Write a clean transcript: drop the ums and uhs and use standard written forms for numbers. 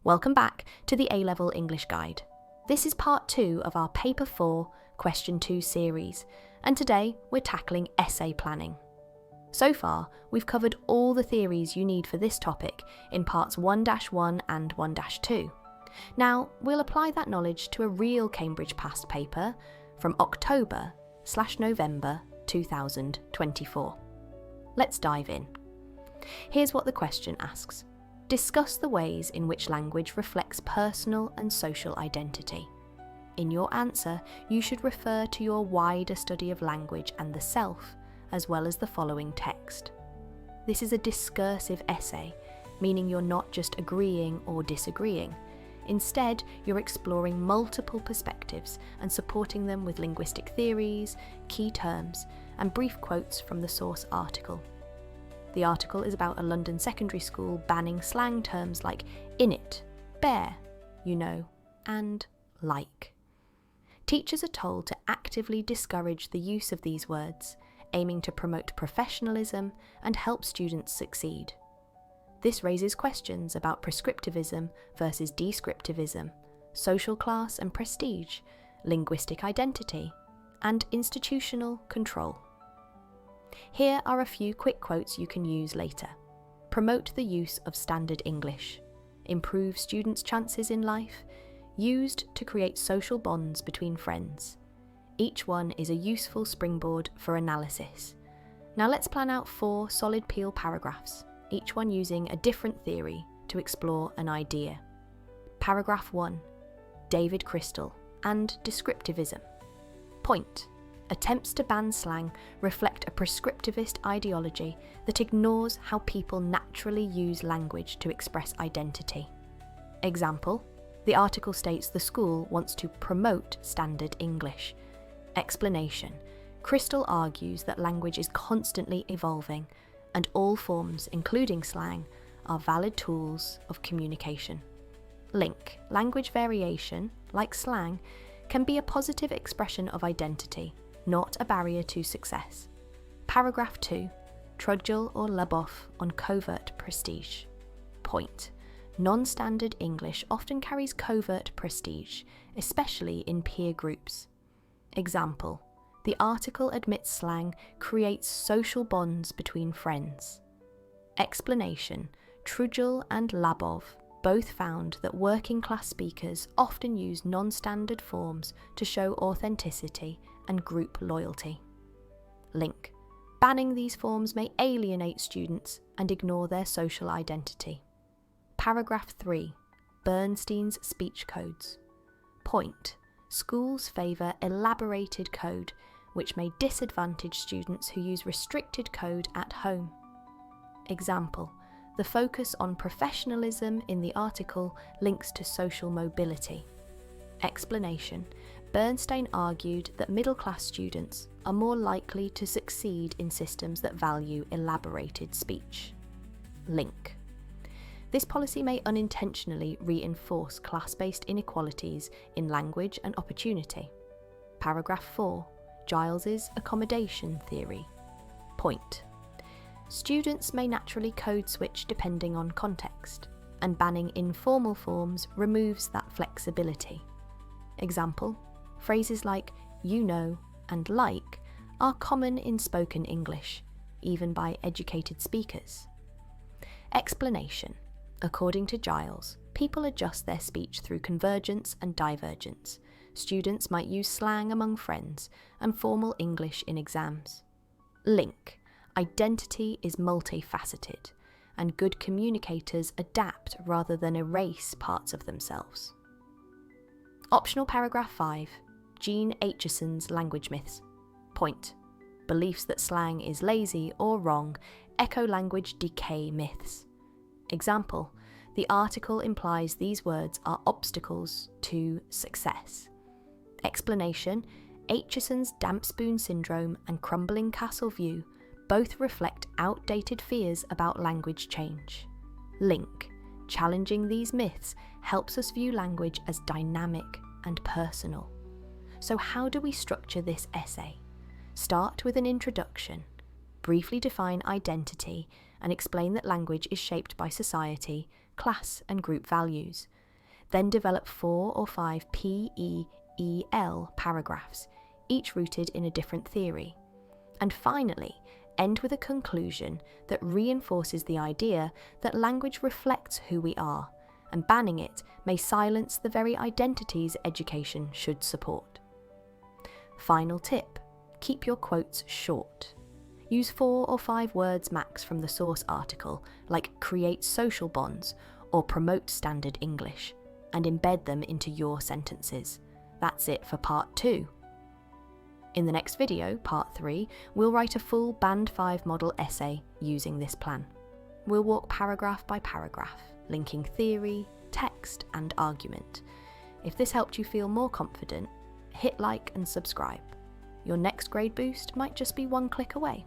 Welcome back to the A-Level English Guide. This is part 2 of our Paper 4 Question 2 series, and today we're tackling essay planning. So far, we've covered all the theories you need for this topic in parts 1-1 and 1-2. Now, we'll apply that knowledge to a real Cambridge past paper from October/November 2024. Let's dive in. Here's what the question asks. Discuss the ways in which language reflects personal and social identity. In your answer, you should refer to your wider study of language and the self, as well as the following text. This is a discursive essay, meaning you're not just agreeing or disagreeing. Instead, you're exploring multiple perspectives and supporting them with linguistic theories, key terms, and brief quotes from the source article. The article is about a London secondary school banning slang terms like innit, bear, you know, and like. Teachers are told to actively discourage the use of these words, aiming to promote professionalism and help students succeed. This raises questions about prescriptivism versus descriptivism, social class and prestige, linguistic identity, and institutional control. Here are a few quick quotes you can use later. Promote the use of standard English. Improve students' chances in life. Used to create social bonds between friends. Each one is a useful springboard for analysis. Now let's plan out 4 solid peel paragraphs, each one using a different theory to explore an idea. Paragraph 1. David Crystal and descriptivism. Point. Attempts to ban slang reflect a prescriptivist ideology that ignores how people naturally use language to express identity. Example, the article states the school wants to promote standard English. Explanation, Crystal argues that language is constantly evolving and all forms, including slang, are valid tools of communication. Link, language variation, like slang, can be a positive expression of identity, not a barrier to success. Paragraph 2. Trudgel or Leboff on covert prestige. Point. Non-standard English often carries covert prestige, especially in peer groups. Example. The article admits slang creates social bonds between friends. Explanation. Trudgel and Labov both found that working class speakers often use non-standard forms to show authenticity and group loyalty. Link. Banning these forms may alienate students and ignore their social identity. Paragraph 3. Bernstein's speech codes. Point. Schools favour elaborated code, which may disadvantage students who use restricted code at home. Example. The focus on professionalism in the article links to social mobility. Explanation. Bernstein argued that middle-class students are more likely to succeed in systems that value elaborated speech. Link. This policy may unintentionally reinforce class-based inequalities in language and opportunity. Paragraph 4. Giles's accommodation theory. Point. Students may naturally code switch depending on context, and banning informal forms removes that flexibility. Example, phrases like you know and like are common in spoken English, even by educated speakers. Explanation. According to Giles, people adjust their speech through convergence and divergence. Students might use slang among friends and formal English in exams. Link. Identity is multifaceted, and good communicators adapt rather than erase parts of themselves. Optional paragraph 5. Jean Acheson's language myths. Point. Beliefs that slang is lazy or wrong echo language decay myths. Example, the article implies these words are obstacles to success. Explanation, Acheson's damp spoon syndrome and crumbling castle view both reflect outdated fears about language change. Link, challenging these myths helps us view language as dynamic and personal. So how do we structure this essay? Start with an introduction, briefly define identity and explain that language is shaped by society class and group values. Then develop 4 or 5 PEEL paragraphs, each rooted in a different theory. And finally, end with a conclusion that reinforces the idea that language reflects who we are, and banning it may silence the very identities education should support. Final tip: keep your quotes short. Use 4 or 5 words max from the source article, like create social bonds or promote standard English, and embed them into your sentences. That's it for part 2. In the next video, part 3, we'll write a full Band 5 model essay using this plan. We'll walk paragraph by paragraph, linking theory, text, and argument. If this helped you feel more confident, hit like and subscribe. Your next grade boost might just be one click away.